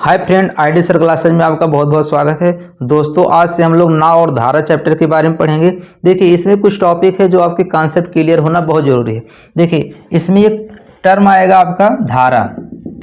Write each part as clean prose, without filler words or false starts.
Hi friend, ID sir classes में आपका बहुत बहुत स्वागत है। दोस्तों, आज से हम लोग नाव और धारा चैप्टर के बारे में पढ़ेंगे। देखिए, इसमें कुछ टॉपिक है जो आपके कॉन्सेप्ट क्लियर होना बहुत ज़रूरी है। देखिए, इसमें एक टर्म आएगा आपका धारा,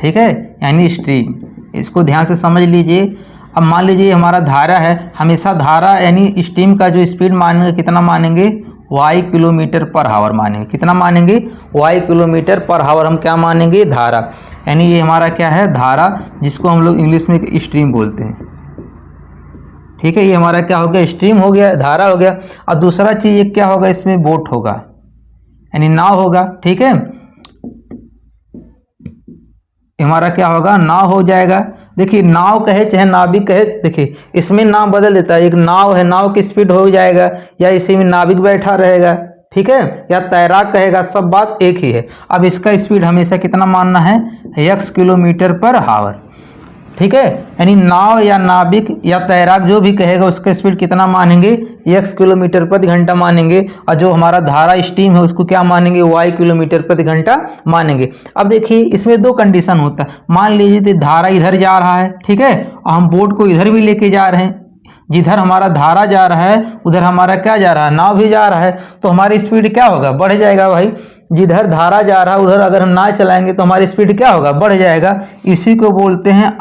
ठीक है, यानी स्ट्रीम। इसको ध्यान से समझ लीजिए। अब मान लीजिए हमारा धारा है, हमेशा धारा यानी स्ट्रीम का जो स्पीड मानेंगे कितना मानेंगे, y किलोमीटर पर हावर मानेंगे। कितना मानेंगे, y किलोमीटर पर हावर हम क्या मानेंगे, धारा। यानी ये हमारा क्या है, धारा, जिसको हम लोग इंग्लिश में स्ट्रीम बोलते हैं। ठीक है, ये हमारा क्या हो गया, स्ट्रीम हो गया, धारा हो गया। और दूसरा चीज़ ये क्या होगा, इसमें बोट होगा यानी नाव होगा। ठीक है, हमारा क्या होगा, नाव हो जाएगा। देखिए, नाव कहे चाहे नाविक कहे, देखिए इसमें नाम बदल देता है। एक नाव है, नाव की स्पीड हो जाएगा, या इसी में नाविक बैठा रहेगा, ठीक है, या तैराक कहेगा, सब बात एक ही है। अब इसका स्पीड हमेशा कितना मानना है, x किलोमीटर पर हावर। ठीक है, यानी नाव या नाविक या तैराक जो भी कहेगा उसका स्पीड कितना मानेंगे, x किलोमीटर प्रति घंटा मानेंगे। और जो हमारा धारा स्ट्रीम है उसको क्या मानेंगे, y किलोमीटर प्रति घंटा मानेंगे। अब देखिए, इसमें दो कंडीशन होता है। मान लीजिए धारा इधर जा रहा है, ठीक है, और हम बोट को इधर भी लेके जा रहे हैं। जिधर हमारा धारा जा रहा है उधर हमारा क्या जा रहा है, नाव भी जा रहा है, तो हमारी स्पीड क्या होगा, बढ़ जाएगा भाई। जिधर धारा जा रहा है उधर अगर हम नाव चलाएंगे तो हमारी स्पीड क्या होगा, बढ़ जाएगा। इसी को बोलते हैं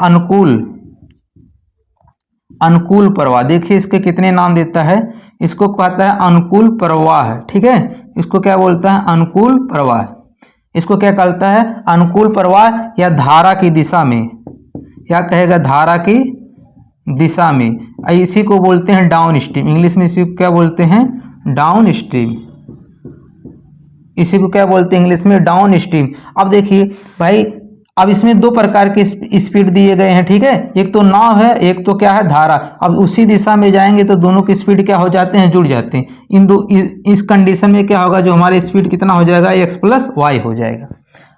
अनुकूल प्रवाह। देखिए इसके कितने नाम देता है, इसको कहता है अनुकूल प्रवाह। ठीक है, इसको क्या बोलता है, अनुकूल प्रवाह। इसको क्या कहता है, अनुकूल प्रवाह, या धारा की दिशा में, या कहेगा धारा की दिशा में। इसी को बोलते हैं डाउन स्ट्रीम। इंग्लिश में इसी को क्या बोलते हैं, डाउन स्ट्रीम। इसी को क्या बोलते हैं इंग्लिश में, डाउन स्ट्रीम। अब देखिए भाई, अब इसमें दो प्रकार के स्पीड दिए गए हैं। ठीक है, एक तो नाव है, एक तो क्या है, धारा। अब उसी दिशा में जाएंगे तो दोनों की स्पीड क्या हो जाते हैं, जुड़ जाते हैं। इस कंडीशन में क्या होगा, जो हमारी स्पीड कितना हो जाएगा, x प्लस वाई हो जाएगा।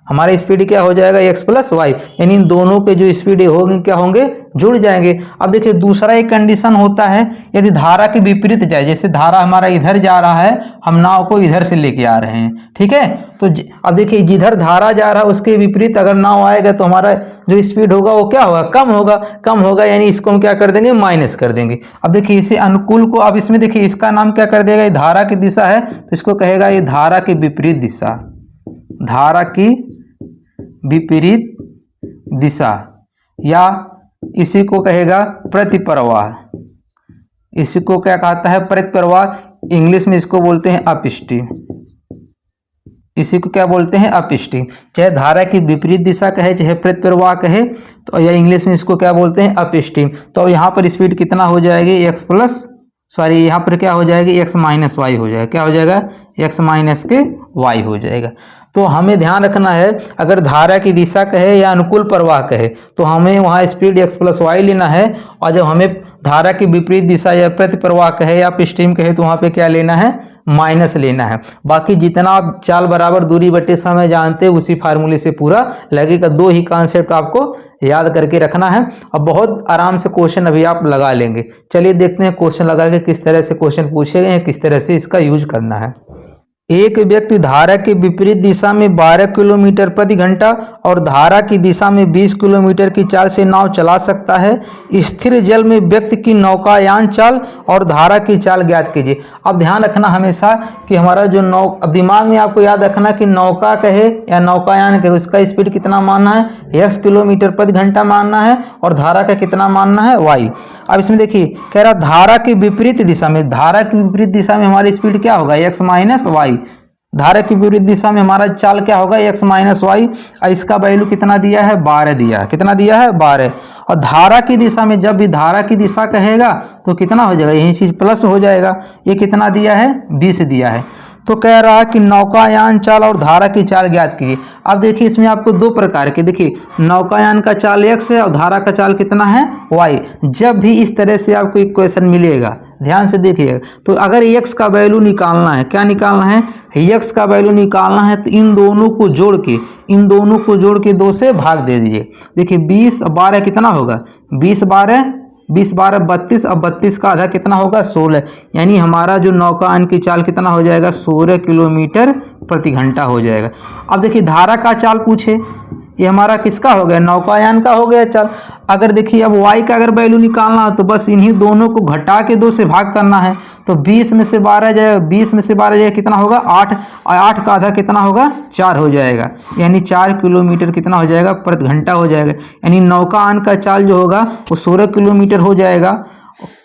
हमारी स्पीड क्या हो जाएगा, x प्लस वाई, यानी इन दोनों के जो स्पीड होंगे क्या होंगे, जुड़ जाएंगे। अब देखिए, दूसरा एक कंडीशन होता है, यदि धारा के विपरीत जाए, जैसे धारा हमारा इधर जा रहा है, हम नाव को इधर से लेके आ रहे हैं। ठीक है, तो अब देखिए जिधर धारा जा रहा है उसके विपरीत अगर नाव आएगा तो हमारा जो स्पीड होगा वो क्या होगा, कम होगा, यानी इसको हम क्या कर देंगे, माइनस कर देंगे। अब देखिए इसे अनुकूल को, अब इसमें देखिए इसका नाम क्या कर देगा, ये धारा की दिशा है तो इसको कहेगा ये धारा की विपरीत दिशा, धारा की विपरीत दिशा, या इसी को कहेगा प्रतिप्रवाह। इसी को क्या कहता है, प्रतिप्रवाह। इंग्लिश में इसको बोलते हैं अपस्ट्रीम। इसी को क्या बोलते हैं, अपस्ट्रीम। चाहे धारा की विपरीत दिशा कहे चाहे प्रतिप्रवाह कहे, तो या इंग्लिश में इसको क्या बोलते हैं, अपस्ट्रीम। तो यहाँ पर स्पीड कितना हो जाएगी, यहाँ पर क्या हो जाएगी, x माइनस वाई हो जाएगा। क्या हो जाएगा, x माइनस के वाई हो जाएगा। तो हमें ध्यान रखना है, अगर धारा की दिशा कहे या अनुकूल प्रवाह कहे तो हमें वहाँ स्पीड x प्लस वाई लेना है, और जब हमें धारा की विपरीत दिशा या प्रतिप्रवाह कहे या अपस्ट्रीम कहे तो वहाँ पे क्या लेना है, माइनस लेना है। बाकी जितना आप चाल बराबर दूरी बटे समय जानते हैं उसी फार्मूले से पूरा लगेगा। दो ही कॉन्सेप्ट आपको याद करके रखना है और बहुत आराम से क्वेश्चन अभी आप लगा लेंगे। चलिए देखते हैं क्वेश्चन लगा के किस तरह से क्वेश्चन पूछे गए हैं, किस तरह से इसका यूज करना है। एक व्यक्ति धारा के विपरीत दिशा में 12 किलोमीटर प्रति घंटा और धारा की दिशा में 20 किलोमीटर की चाल से नाव चला सकता है। स्थिर जल में व्यक्ति की नौकायान चाल और धारा की चाल ज्ञात कीजिए। अब ध्यान रखना हमेशा कि हमारा जो अब दिमाग में आपको याद रखना कि नौका कहे या नौकायान कहे उसका स्पीड कितना मानना है, x किलोमीटर प्रति घंटा मानना है, और धारा का कितना मानना है, y। अब इसमें देखिए कह रहा धारा की विपरीत दिशा में, धारा की विपरीत दिशा में हमारी स्पीड क्या होगा, x माइनस वाई। धारा की विपरीत दिशा में हमारा चाल क्या होगा, x माइनस वाई। और इसका वैल्यू कितना दिया है, 12 दिया है। कितना दिया है, 12। और धारा की दिशा में जब भी धारा की दिशा कहेगा तो कितना हो जाएगा, यही चीज प्लस हो जाएगा। ये कितना दिया है, 20 दिया है। तो कह रहा है कि नौकायान चाल और धारा की चाल ज्ञात कीजिए। अब देखिए इसमें आपको दो प्रकार के, देखिए नौकायान का चाल x है और धारा का चाल कितना है, y। जब भी इस तरह से आपको एक क्वेश्चन मिलेगा ध्यान से देखिएगा, तो अगर x का वैल्यू निकालना है, क्या निकालना है, x का वैल्यू निकालना है तो इन दोनों को जोड़ के 2 से भाग दे दीजिए। देखिए 20 और 12 कितना होगा, 20 12 32, अब 32 का आधा कितना होगा, 16। यानी हमारा जो नौकायान की चाल कितना हो जाएगा, 16 किलोमीटर प्रति घंटा हो जाएगा। अब देखिए धारा का चाल पूछे, ये हमारा किसका हो गया, नौकायान का हो गया। चल अगर देखिए अब y का अगर वैल्यू निकालना हो तो बस इन्हीं दोनों को घटा के 2 से भाग करना है। तो 20 में से 12 जाएगा, 20 में से 12 जाएगा कितना होगा 8, और 8 का आधा कितना होगा 4 हो जाएगा, यानी 4 किलोमीटर कितना हो जाएगा प्रति घंटा हो जाएगा। यानी नौकायान का चाल जो होगा वो 16 किलोमीटर हो जाएगा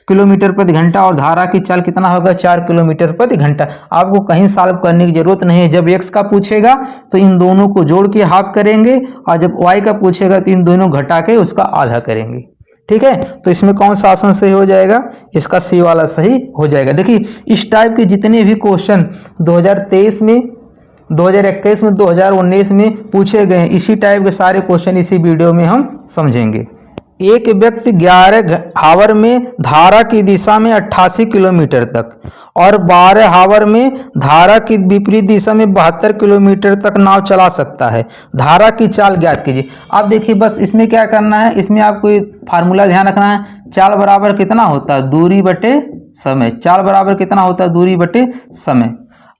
किलोमीटर प्रति घंटा, और धारा की चाल कितना होगा 4 किलोमीटर प्रति घंटा। आपको कहीं सॉल्व करने की जरूरत नहीं है। जब x का पूछेगा तो इन दोनों को जोड़ के हाफ करेंगे, और जब y का पूछेगा तो इन दोनों घटा के उसका आधा करेंगे। ठीक है, तो इसमें कौन सा ऑप्शन सही हो जाएगा, इसका सी वाला सही हो जाएगा। देखिए इस टाइप के जितने भी क्वेश्चन 2023 में, 2021 में, 2019 में पूछे गए, इसी टाइप के सारे क्वेश्चन इसी वीडियो में हम समझेंगे। एक व्यक्ति 11 हावर में धारा की दिशा में 88 किलोमीटर तक और 12 हावर में धारा की विपरीत दिशा में 72 किलोमीटर तक नाव चला सकता है। धारा की चाल ज्ञात कीजिए। अब देखिए बस इसमें क्या करना है, इसमें आपको फार्मूला ध्यान रखना है। चाल बराबर कितना होता है, दूरी बटे समय। चाल बराबर कितना होता है, दूरी बटे समय।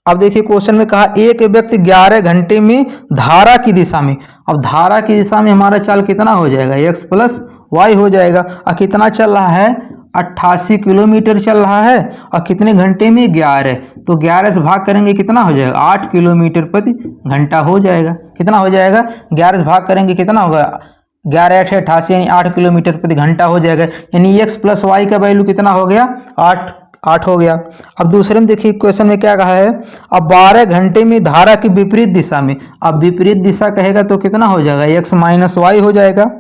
अब देखिए क्वेश्चन में कहा एक व्यक्ति 11 घंटे में धारा की दिशा में, अब धारा की दिशा में हमारा चाल कितना हो जाएगा, x प्लस y हो जाएगा। और कितना चल रहा है, 88 किलोमीटर चल रहा है, और कितने घंटे में 11, तो 11 से भाग करेंगे कितना हो जाएगा 8 किलोमीटर प्रति घंटा हो जाएगा। कितना हो जाएगा, 11 से भाग करेंगे कितना होगा 11 8 88, यानी 8 किलोमीटर प्रति घंटा हो जाएगा। यानी x प्लस वाई का वैल्यू कितना हो गया 8 हो गया। अब दूसरे में देखिए क्वेश्चन में क्या कहा है, अब 12 घंटे में धारा की विपरीत दिशा में, अब विपरीत दिशा कहेगा तो कितना हो जाएगा x माइनस वाई हो जाएगा।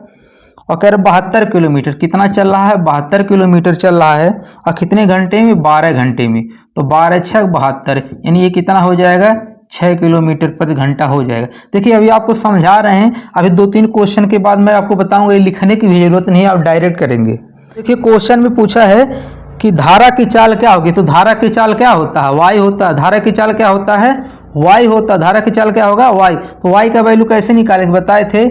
और कह रहे 72 किलोमीटर कितना चल रहा है, 72 किलोमीटर चल रहा है, और कितने घंटे में 12 घंटे में, तो 12 6 72, यानी ये कितना हो जाएगा 6 किलोमीटर प्रति घंटा हो जाएगा। देखिए अभी आपको समझा रहे हैं, अभी 2-3 क्वेश्चन के बाद मैं आपको बताऊंगा, ये लिखने की भी जरूरत नहीं है, आप डायरेक्ट करेंगे। देखिए क्वेश्चन में पूछा है कि धारा की चाल क्या होगी, तो धारा की चाल क्या होता है, y होता है। धारा की चाल क्या होता है, y होता है। धारा की चाल क्या होगा y, तो y का वैल्यू कैसे निकालेंगे बताए थे,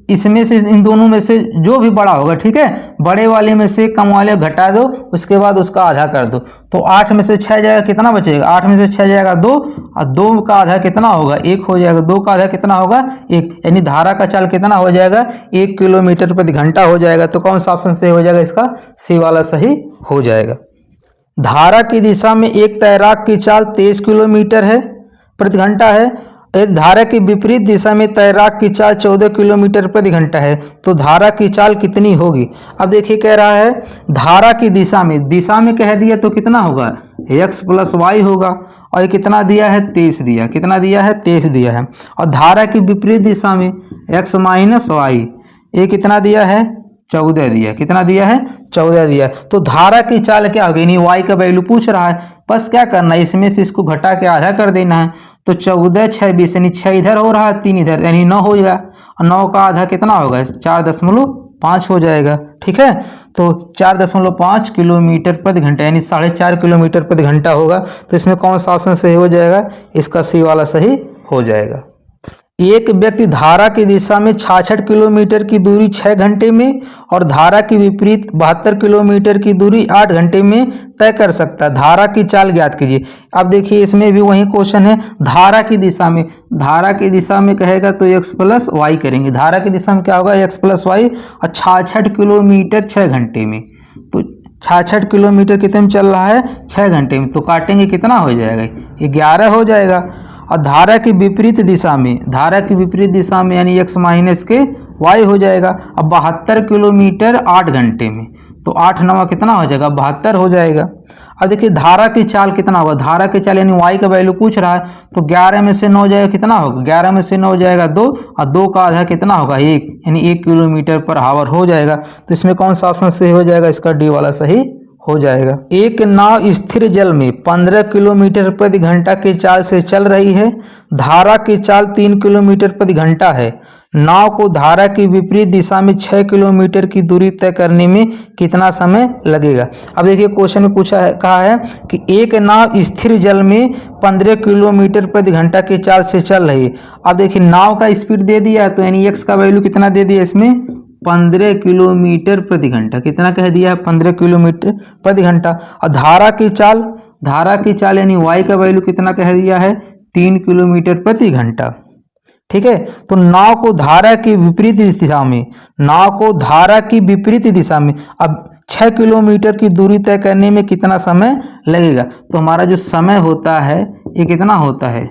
इसमें से इन दोनों में से जो भी बड़ा होगा, ठीक है, बड़े वाले में से कम वाले घटा दो, उसके बाद उसका आधा कर दो। तो 8 में से 6 जाएगा कितना बचेगा, 8 में से 6 जाएगा 2, और 2 का आधा कितना होगा 1 हो जाएगा। 2 का आधा कितना होगा 1, यानी धारा का चाल कितना हो जाएगा 1 किलोमीटर प्रति घंटा हो जाएगा। तो कौन सा ऑप्शन सही हो जाएगा, इसका सी वाला सही हो जाएगा। धारा की दिशा में एक तैराक की चाल 23 किलोमीटर है प्रति घंटा है, धारा की विपरीत दिशा में तैराक की चाल 14 किलोमीटर प्रति घंटा है, तो धारा की चाल कितनी होगी। अब देखिए कह रहा है धारा की दिशा में कह दिया तो कितना होगा x प्लस वाई होगा, और ये कितना दिया है 23 दिया, कितना दिया है 23 दिया है। और धारा की विपरीत दिशा में x माइनस वाई, ये कितना दिया है 14 दिया, कितना दिया है 14 दिया। तो धारा की चाल क्या होगी, यानी y का वैल्यू पूछ रहा है, बस क्या करना है इसमें से इसको घटा के आधा कर देना है। तो 14 6 20, यानी 6 इधर हो रहा है 3 इधर, यानी 9 हो जाएगा, और 9 का आधा कितना होगा 4.5 हो जाएगा। ठीक है, तो 4.5 किलोमीटर प्रति घंटा, यानी 4.5 किलोमीटर प्रति घंटा होगा। तो इसमें कौन सा ऑप्शन सही हो जाएगा, इसका सी वाला सही हो जाएगा। एक व्यक्ति धारा की दिशा में 66 किलोमीटर की दूरी 6 घंटे में और धारा की विपरीत 72 किलोमीटर की दूरी 8 घंटे में तय कर सकता है। धारा की चाल ज्ञात कीजिए। अब देखिए इसमें भी वही क्वेश्चन है, धारा की दिशा में कहेगा तो x प्लस वाई करेंगे। धारा की दिशा में क्या होगा x प्लस वाई, और 66 किलोमीटर 6 घंटे में, तो 66 किलोमीटर कितने में चल रहा है 6 घंटे में, तो काटेंगे कितना हो जाएगा ये 11 हो जाएगा। और धारा की विपरीत दिशा में यानी x माइनस के y हो जाएगा। अब 72 किलोमीटर 8 घंटे में, तो 8 9 कितना हो जाएगा 72 हो जाएगा। अब देखिए धारा की चाल कितना होगा, धारा की चाल यानी y का वैल्यू पूछ रहा है, तो 11 में से 9 जाएगा कितना होगा, 11 में से 9 जाएगा 2, और 2 का आधा कितना होगा 1, यानी 1 किलोमीटर पर हावर हो जाएगा। तो इसमें कौन सा ऑप्शन सही हो जाएगा, इसका डी वाला सही हो जाएगा। एक नाव स्थिर जल में 15 किलोमीटर प्रति घंटा की चाल से चल रही है। धारा की चाल 3 किलोमीटर प्रति घंटा है। नाव को धारा की विपरीत दिशा में 6 किलोमीटर की दूरी तय करने में कितना समय लगेगा। अब देखिए क्वेश्चन में कहा है कि एक नाव स्थिर जल में 15 किलोमीटर प्रति घंटा की चाल से चल रही है। अब देखिए नाव का स्पीड दे दिया, तो यानी x का वैल्यू कितना दे दिया इसमें 15 किलोमीटर प्रति घंटा, कितना कह दिया है 15 किलोमीटर प्रति घंटा। और धारा की चाल यानी y का वैल्यू कितना कह दिया है 3 किलोमीटर प्रति घंटा। ठीक है। तो नाव को धारा की विपरीत दिशा में, नाव को धारा की विपरीत दिशा में, अब 6 किलोमीटर की दूरी तय करने में कितना समय लगेगा? तो हमारा जो समय होता है ये कितना होता है?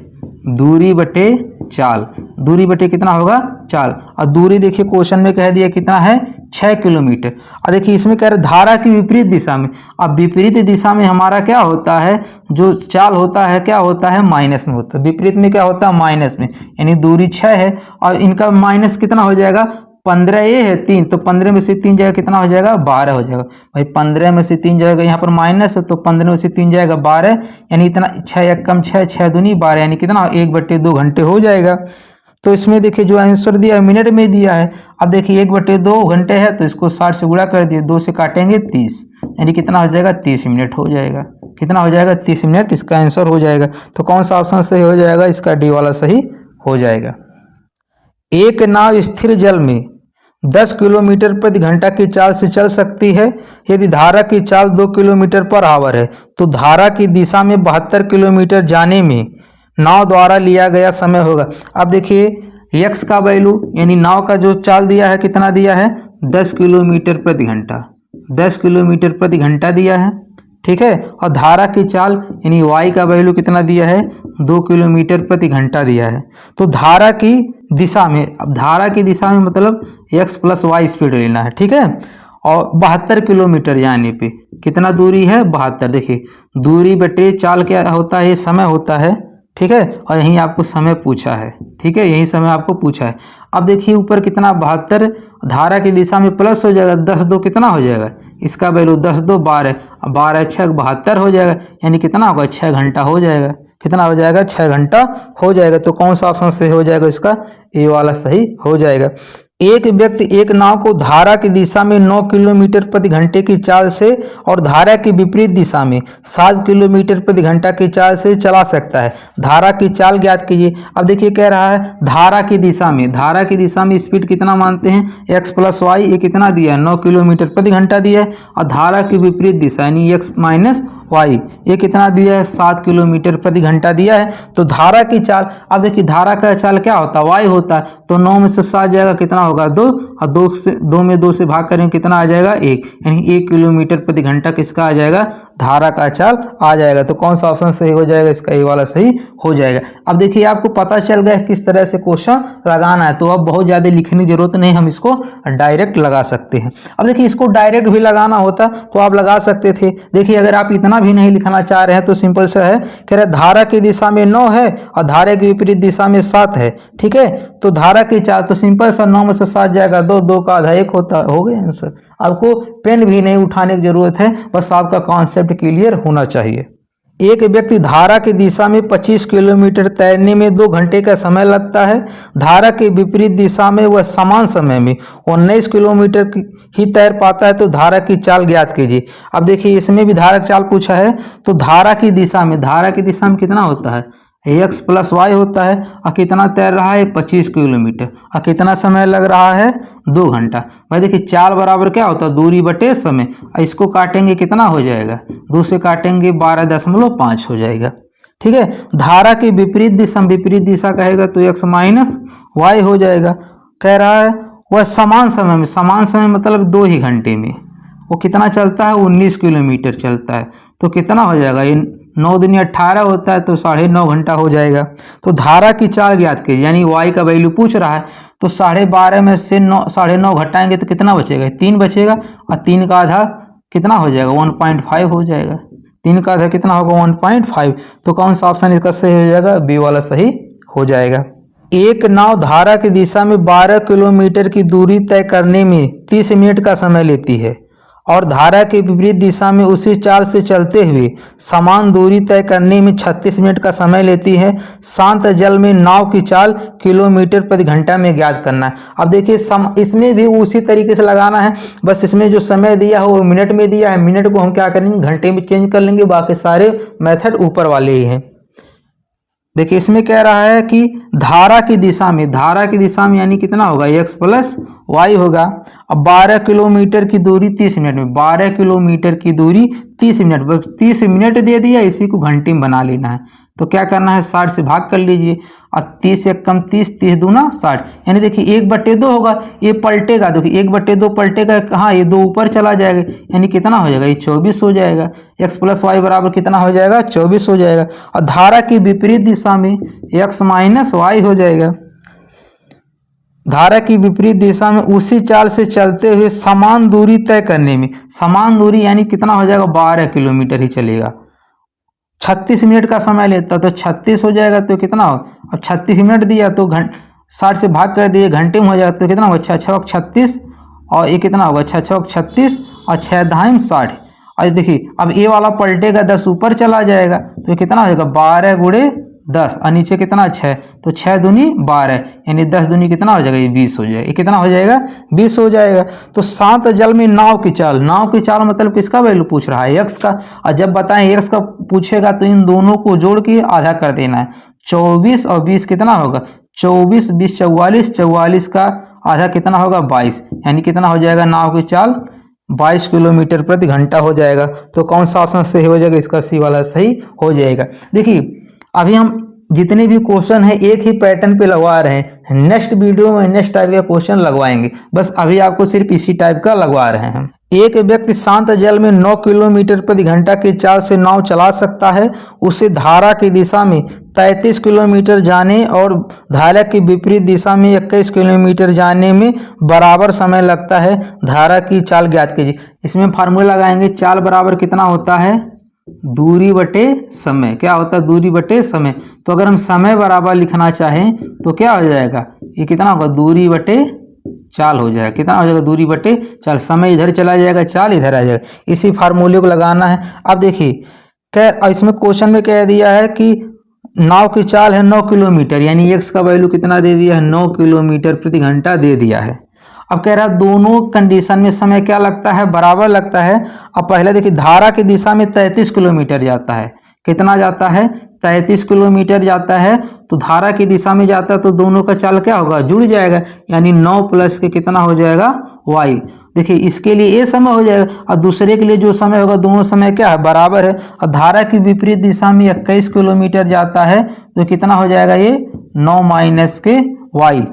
दूरी बटे चाल, दूरी बटे कितना होगा? चाल। और दूरी देखिए क्वेश्चन में कह दिया कितना है? 6 किलोमीटर। और देखिए इसमें कह रहे धारा की विपरीत दिशा में। अब विपरीत दिशा में हमारा क्या होता है? जो चाल होता है क्या होता है? माइनस में होता है। विपरीत में क्या होता है? माइनस में। यानी दूरी 6 है और इनका माइनस कितना हो जाएगा? 15 ये है 3, तो 15 में से 3 जाएगा कितना हो जाएगा? 12 हो जाएगा। भाई 15 में से 3 जाएगा, यहाँ पर माइनस है तो 15 में से 3 जाएगा 12, यानी इतना 6 एक कम 6, 6 दूनी 12, यानी कितना? 1/2 घंटे हो जाएगा। तो इसमें देखिए जो आंसर दिया है मिनट में दिया है। अब देखिए 1/2 घंटे है तो इसको 60 से गुणा कर दिए, 2 से काटेंगे 30, यानी कितना हो जाएगा? 30 मिनट हो जाएगा। कितना हो जाएगा? 30 मिनट इसका आंसर हो जाएगा। तो कौन सा ऑप्शन सही हो जाएगा? इसका डी वाला सही हो जाएगा। एक नाव स्थिर जल में 10 किलोमीटर प्रति घंटा की चाल से चल सकती है यदि धारा की चाल 2 किलोमीटर पर आवर है, तो धारा की दिशा में 72 किलोमीटर जाने में नाव द्वारा लिया गया समय होगा। अब देखिए x का वैल्यू यानी नाव का जो चाल दिया है कितना दिया है? 10 किलोमीटर प्रति घंटा, 10 किलोमीटर प्रति घंटा दिया है, ठीक है। और धारा की चाल यानी y का वैल्यू कितना दिया है? 2 किलोमीटर प्रति घंटा दिया है। तो धारा की दिशा में, अब धारा की दिशा में मतलब x + y स्पीड लेना है, ठीक है। और 72 किलोमीटर यानी पे कितना दूरी है? 72। देखिए दूरी बटे चाल क्या होता है? ये समय होता है, ठीक है। और यहीं आपको समय पूछा है, ठीक है, यही समय आपको पूछा है। अब देखिए ऊपर कितना? 72, धारा की दिशा में प्लस हो जाएगा, 10 2 कितना हो जाएगा? इसका वैल्यू 10 2 12, 12 6 72 हो जाएगा, यानी कितना होगा? 6 घंटा हो जाएगा। कितना हो जाएगा? 6 घंटा हो जाएगा। तो कौन सा ऑप्शन सही हो जाएगा? इसका ए वाला सही हो जाएगा। एक व्यक्ति एक नाव को धारा की दिशा में 9 किलोमीटर प्रति घंटे की चाल से और धारा की विपरीत दिशा में 7 किलोमीटर प्रति घंटा की चाल से चला सकता है। धारा की चाल ज्ञात कीजिए। अब देखिए कह रहा है धारा की दिशा में, धारा की दिशा में स्पीड कितना मानते हैं? x + y, ये कितना दिया है? 9 किलोमीटर प्रति घंटा दिया है। और धारा की विपरीत दिशा यानी x - y, ये कितना दिया है? 7 किलोमीटर प्रति घंटा दिया है। तो धारा की चाल, अब देखिए धारा का चाल क्या होता है? y होता है। तो 9 में से 7 जाएगा, कितना होगा? 2, और 2 में 2 से भाग करेंगे कितना आ जाएगा? 1, यानी 1 किलोमीटर प्रति घंटा किसका आ जाएगा? धारा का चाल आ जाएगा। तो कौन सा ऑप्शन सही हो जाएगा? इसका ये वाला सही हो जाएगा। अब देखिए आपको पता चल गया किस तरह से क्वेश्चन लगाना है, तो अब बहुत ज़्यादा लिखने की जरूरत नहीं, हम इसको डायरेक्ट लगा सकते हैं। अब देखिए इसको डायरेक्ट भी लगाना होता तो आप लगा सकते थे। देखिए अगर आप इतना भी नहीं लिखना चाह रहे हैं तो सिंपल सा है, कह रहे धारा की दिशा में 9 है और धारा की विपरीत दिशा में 7 है, ठीक है। तो धारा की चाल तो सिंपल सा 9 में से 7 जाएगा 2, 2 का आधा 1 होता, हो गया आंसर। आपको पेन भी नहीं उठाने की जरूरत है, बस आपका कॉन्सेप्ट क्लियर होना चाहिए। एक व्यक्ति धारा की दिशा में 25 किलोमीटर तैरने में 2 घंटे का समय लगता है। धारा के विपरीत दिशा में वह समान समय में 19 किलोमीटर ही तैर पाता है। तो धारा की चाल ज्ञात कीजिए। अब देखिए इसमें भी धारा की चाल पूछा है। तो धारा की दिशा में, धारा की दिशा में कितना होता है? x + y होता है। और कितना तैर रहा है? 25 किलोमीटर। और कितना समय लग रहा है? 2 घंटा। भाई देखिए चाल बराबर क्या होता है? दूरी बटे समय। और इसको काटेंगे कितना हो जाएगा? 2 से काटेंगे 12.5 हो जाएगा, ठीक है। धारा की विपरीत दिशा, विपरीत दिशा कहेगा तो x - y हो जाएगा। कह रहा है वह समान समय में, समान समय मतलब 2 ही घंटे में वो कितना चलता है? 19 किलोमीटर चलता है। तो कितना हो जाएगा? ये 9 दूनी 18 होता है, तो 9.5 घंटा हो जाएगा। तो धारा की चाल ज्ञात कीजिए, यानी y का वैल्यू पूछ रहा है। तो 12.5 में से 9.5 घटाएंगे तो कितना बचेगा? 3 बचेगा। और 3 का आधा कितना हो जाएगा? 1.5 हो जाएगा। 3 का आधा कितना होगा? 1.5। तो कौन सा ऑप्शन इसका सही हो जाएगा? बी वाला सही हो जाएगा। एक नाव धारा की दिशा में 12 किलोमीटर की दूरी तय करने में 30 मिनट का समय लेती है और धारा के विपरीत दिशा में उसी चाल से चलते हुए समान दूरी तय करने में 36 मिनट का समय लेती है। शांत जल में नाव की चाल किलोमीटर प्रति घंटा में ज्ञात करना है। अब देखिए इसमें भी उसी तरीके से लगाना है, बस इसमें जो समय दिया है वो मिनट में दिया है। मिनट को हम क्या करेंगे? घंटे में चेंज कर लेंगे। बाकी सारे मेथड ऊपर वाले ही हैं। देखिए इसमें कह रहा है कि धारा की दिशा में, धारा की दिशा में यानी कितना होगा? x + y होगा। अब 12 किलोमीटर की दूरी 30 मिनट में, 12 किलोमीटर की दूरी 30 मिनट, बस 30 मिनट दे दिया, इसी को घंटे में बना लेना है। तो क्या करना है, 60 से भाग कर लीजिए। अब 30 एक कम 30, 30 दूना 60, यानी देखिए 1/2 होगा, ये पलटेगा, देखिए 1/2 पलटेगा, कहाँ ये 2 ऊपर चला जाएगा, यानी कितना हो जाएगा, ये 24 हो जाएगा। x + y बराबर कितना हो जाएगा, 24 हो जाएगा। और धारा की विपरीत दिशा में x - y हो जाएगा। धारा की विपरीत दिशा में उसी चाल से चलते हुए समान दूरी तय करने में, समान दूरी यानी कितना हो जाएगा, 12 किलोमीटर ही चलेगा। 36 मिनट का समय लेता तो 36 हो जाएगा, तो कितना हो, अब 36 मिनट दिया तो 60 से भाग कर दिए, घंटे में हो जाएगा, तो कितना होगा, 6 × 36, और ये कितना होगा, 6 × 36 और 6 × 2 = 60। और देखिए अब ये वाला पलटेगा, 10 ऊपर चला जाएगा, तो कितना हो जाएगा, 12 × 10, और नीचे कितना 6, तो 6 दूनी 12, यानी 10 दूनी कितना हो जाएगा, ये 20 हो जाएगा। ये कितना हो जाएगा, 20 हो जाएगा। तो शांत जल में नाव की चाल, नाव की चाल मतलब किसका वैल्यू पूछ रहा है, x का। और जब बताएं x का पूछेगा तो इन दोनों को जोड़ के आधा कर देना है। 24 और 20 कितना होगा, 24 20 44, 44 का आधा कितना होगा, 22, यानी कितना हो जाएगा, नाव की चाल 22 किलोमीटर प्रति घंटा हो जाएगा। तो कौन सा ऑप्शन सही हो जाएगा, इसका सी वाला सही हो जाएगा। देखिए अभी हम जितने भी क्वेश्चन है एक ही पैटर्न पे लगवा रहे हैं, नेक्स्ट वीडियो में नेक्स्ट टाइप का क्वेश्चन लगवाएंगे, बस अभी आपको सिर्फ इसी टाइप का लगवा रहे हैं। एक व्यक्ति शांत जल में 9 किलोमीटर प्रति घंटा की चाल से नाव चला सकता है, उसे धारा की दिशा में 33 किलोमीटर जाने और धारा की विपरीत दिशा में 21 किलोमीटर जाने में बराबर समय लगता है, धारा की चाल ज्ञात कीजिए। इसमें फार्मूला लगाएंगे, चाल बराबर कितना होता है, दूरी बटे समय। क्या होता है, दूरी बटे समय। तो अगर हम समय बराबर लिखना चाहें तो क्या हो जाएगा, ये कितना होगा, दूरी बटे चाल हो जाएगा। कितना हो जाएगा, दूरी बटे चाल, समय इधर चला जाएगा, चाल इधर आ जाएगा। इसी फार्मूले को लगाना है। अब देखिए क्या इसमें क्वेश्चन में कह दिया है कि नाव की चाल है 9 किलोमीटर, यानी x का वैल्यू कितना दे दिया है, 9 किलोमीटर प्रति घंटा दे दिया है। अब कह रहा है दोनों कंडीशन में समय क्या लगता है, बराबर लगता है। अब पहले देखिए धारा की दिशा में 33 किलोमीटर जाता है, कितना जाता है, 33 किलोमीटर जाता है, तो धारा की दिशा में जाता है, तो दोनों का चाल क्या होगा, जुड़ जाएगा, यानी 9 + के कितना हो जाएगा, y। देखिए इसके लिए ये समय हो जाएगा, और दूसरे के लिए जो समय होगा, दोनों समय क्या है, बराबर है। और धारा की विपरीत दिशा में 21 किलोमीटर जाता है, तो कितना हो जाएगा, ये 9 - के y,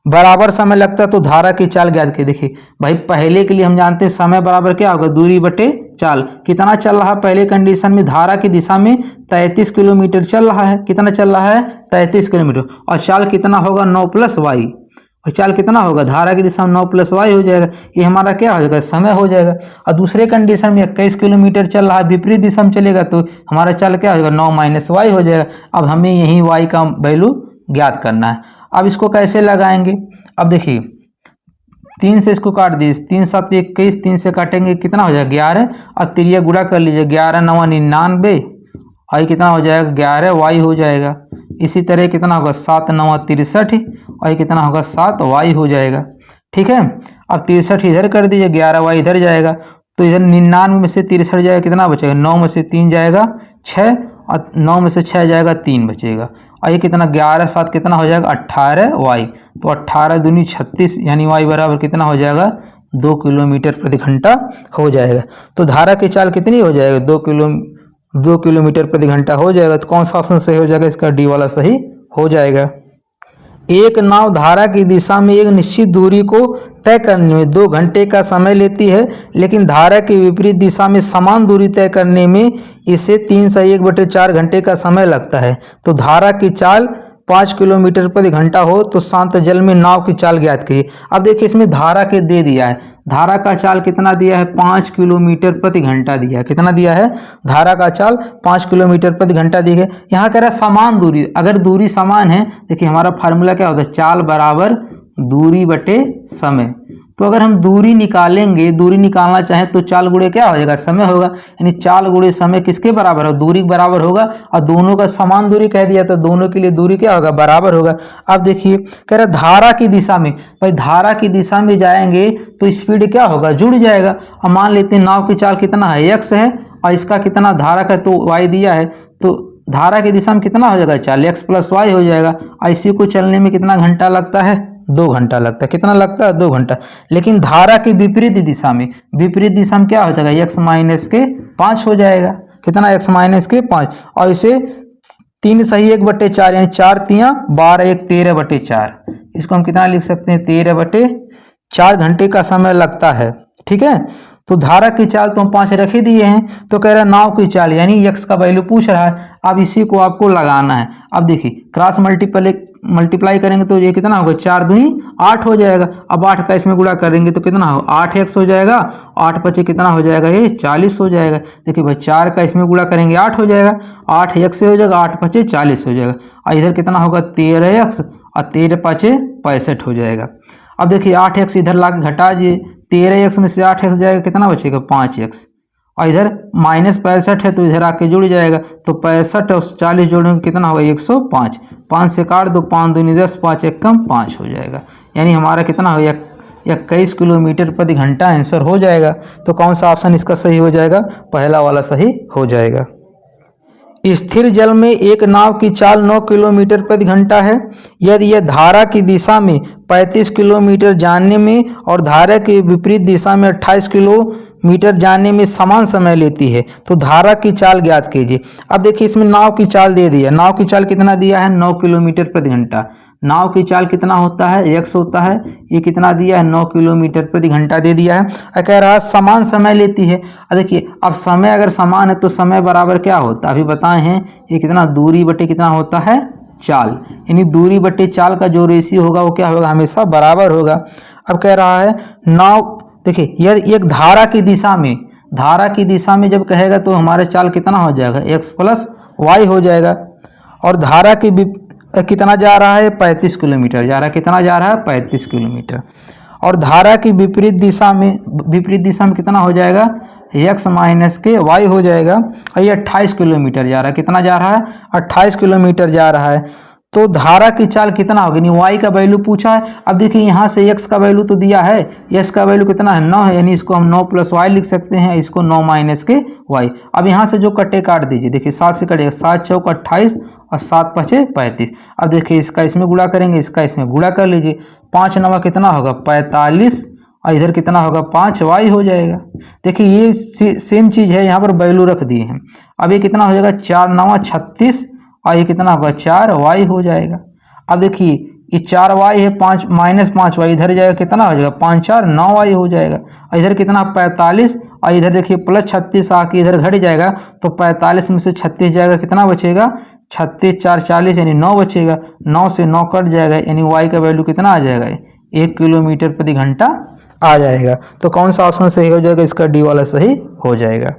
बराबर समय लगता है। तो धारा की चाल ज्ञात की। देखिए भाई पहले के लिए हम जानते हैं समय बराबर क्या होगा, दूरी बटे चाल। कितना चल रहा है पहले कंडीशन में, धारा की दिशा में 33 किलोमीटर चल रहा है, कितना चल रहा है, 33 किलोमीटर, और चाल कितना होगा, 9 + y। और चाल कितना होगा, धारा की दिशा में 9 + y हो जाएगा, ये हमारा क्या हो जाएगा, समय हो जाएगा। और दूसरे कंडीशन में 21 किलोमीटर चल रहा है, विपरीत दिशा में चलेगा, तो हमारा चाल क्या हो जाएगा, 9 - y हो जाएगा। अब हमें यही y का वैल्यू ज्ञात करना है। अब इसको कैसे लगाएंगे, अब देखिए 3 से इसको काट दीजिए, 3 × 7 = 21, 3 से काटेंगे कितना हो जाएगा, 11। अब त्रिया गुणा कर लीजिए, 11 × 9 = 99, और कितना हो जाएगा, 11y हो जाएगा। इसी तरह कितना होगा, 7 × 9 = 63, और ये कितना होगा, 7y हो जाएगा। ठीक है, अब 63 इधर कर दीजिए, 11y इधर जाएगा, तो इधर 99 में से 63 जाएगा, कितना बचेगा, 9 में से 3 जाएगा 6, और 9 में से 6 जाएगा 3 बचेगा, और ये कितना, 11 × 7 कितना हो जाएगा, 18y। तो 18 दूनी 36, यानी y बराबर कितना हो जाएगा, 2 किलोमीटर प्रति घंटा हो जाएगा। तो धारा की चाल कितनी हो जाएगा, 2 किलोमीटर प्रति घंटा हो जाएगा। तो कौन सा ऑप्शन सही हो जाएगा, इसका डी वाला सही हो जाएगा। एक नाव धारा की दिशा में एक निश्चित दूरी को तय करने में 2 घंटे का समय लेती है, लेकिन धारा की विपरीत दिशा में समान दूरी तय करने में इसे 3 से 1/4 घंटे का समय लगता है। तो धारा की चाल 5 किलोमीटर प्रति घंटा हो तो शांत जल में नाव की चाल ज्ञात कीजिए। अब देखिए इसमें धारा के दे दिया है, धारा का चाल कितना दिया है, 5 किलोमीटर प्रति घंटा दिया है। कितना दिया है, धारा का चाल 5 किलोमीटर प्रति घंटा दिया है। यहाँ कह रहा है समान दूरी, अगर दूरी समान है, देखिए हमारा फार्मूला क्या होता है, चाल बराबर दूरी बटे समय। तो अगर हम दूरी निकालेंगे, दूरी निकालना चाहें तो चाल गुणे क्या हो जाएगा, समय होगा, यानी चाल गुणे समय किसके बराबर हो, दूरी के बराबर होगा। और दोनों का समान दूरी कह दिया तो दोनों के लिए दूरी क्या होगा, बराबर होगा। अब देखिए कह रहा धारा की दिशा में, भाई धारा की दिशा में जाएंगे तो स्पीड क्या होगा, जुड़ जाएगा। और मान लेते हैं नाव की चाल कितना है, x है, और इसका कितना धारा का तो y दिया है, तो धारा की दिशा में कितना हो जाएगा, चाल x + y हो जाएगा। इसी को चलने में कितना घंटा लगता है, 2 घंटा लगता है। कितना लगता है, 2 घंटा। लेकिन धारा की विपरीत दिशा में, विपरीत दिशा में क्या हो जाएगा, x - के 5 हो जाएगा। कितना, x - के 5, और इसे 3 सही 1/4 यानी 4 तियां 12 1 13/4। इसको हम कितना लिख सकते हैं 13/4 घंटे का समय लगता है। ठीक है, तो धारा की चाल तो हम 5 रख ही दिए हैं। तो कह रहा है नाव की चाल यानी x का वैल्यू पूछ रहा है। अब इसी को आपको लगाना है। अब देखिए क्रॉस मल्टीप्लाई करेंगे तो ये कितना होगा 4 दूनी 8 हो जाएगा। अब 8 का इसमें गुणा करेंगे तो कितना हो 8x हो जाएगा। 8 पचे कितना हो जाएगा ये 40 हो जाएगा। देखिए भाई 4 का इसमें गुणा करेंगे 8 हो जाएगा। 8 x से हो जाएगा 8 पचे 40 हो जाएगा। और इधर कितना होगा 13x और 13 पचे 65 हो जाएगा। अब देखिए 8x इधर ला के घटा दिए, 13x में से 8x जाएगा कितना बचेगा 5x। और इधर -65 है तो इधर आके जुड़ जाएगा। तो 65 और 40 जोड़ेंगे कितना होगा 105। 5 से काट दो 5 दूनी 10 5 1 कम 5 हो जाएगा। यानी हमारा कितना हो 21 किलोमीटर प्रति घंटा आंसर हो जाएगा। तो कौन सा ऑप्शन इसका सही हो जाएगा, पहला वाला सही हो जाएगा। स्थिर जल में एक नाव की चाल 9 किलोमीटर प्रति घंटा है यदि यह धारा की दिशा में 35 किलोमीटर जाने में और धारा के विपरीत दिशा में 28 किलोमीटर जाने में समान समय लेती है तो धारा की चाल ज्ञात कीजिए। अब देखिए इसमें नाव की चाल दे दिया। नाव की चाल कितना दिया है 9 किलोमीटर प्रति घंटा। नाव की चाल कितना होता है x होता है। ये कितना दिया है 9 किलोमीटर प्रति घंटा दे दिया है। कह रहा है समान समय लेती है। देखिए अब समय अगर समान है तो समय बराबर क्या होता है अभी बताए हैं। ये कितना दूरी बटे कितना होता है चाल, यानी दूरी बटे चाल का जो रेशियो होगा वो क्या होगा हमेशा बराबर होगा। अब कह रहा है नाव देखिए यदि एक धारा की दिशा में जब कहेगा तो हमारे चाल कितना हो जाएगा x + y हो जाएगा। और धारा की कितना जा रहा है 35 किलोमीटर जा रहा है। कितना जा रहा है 35 किलोमीटर। और धारा की विपरीत दिशा में कितना हो जाएगा x - y हो जाएगा। और ये 28 किलोमीटर जा रहा है। कितना जा रहा है 28 किलोमीटर जा रहा है। तो धारा की चाल कितना होगी नहीं y का वैल्यू पूछा है। अब देखिए यहाँ से x का वैल्यू तो दिया है, x का वैल्यू कितना है 9 है, यानी इसको हम 9 + y लिख सकते हैं, इसको 9 - y। अब यहाँ से जो कटे काट दीजिए। देखिए 7 से कटेगा 7 चौक 28 और 7 पचे 35। अब देखिए इसका इसमें गुणा करेंगे, इसका इसमें गुणा कर लीजिए। 5 9 कितना होगा 45 और इधर कितना होगा 5y हो जाएगा। देखिए ये सेम चीज़ है, यहाँ पर वैल्यू रख दिए हैं। अब ये कितना हो जाएगा 4 9 36 और ये कितना होगा 4y हो जाएगा। अब देखिए ये 4y है 5 -5y इधर जाएगा कितना हो जाएगा 5 4 9y हो जाएगा। और इधर कितना 45 और इधर देखिए +36 आके इधर घट जाएगा। तो 45 में से 36 जाएगा कितना बचेगा 36 4 40 यानी 9 बचेगा। 9 से 9 कट जाएगा यानी y का वैल्यू कितना आ जाएगा 1 किलोमीटर प्रति घंटा आ जाएगा। तो कौन सा ऑप्शन सही हो जाएगा इसका डी वाला सही हो जाएगा।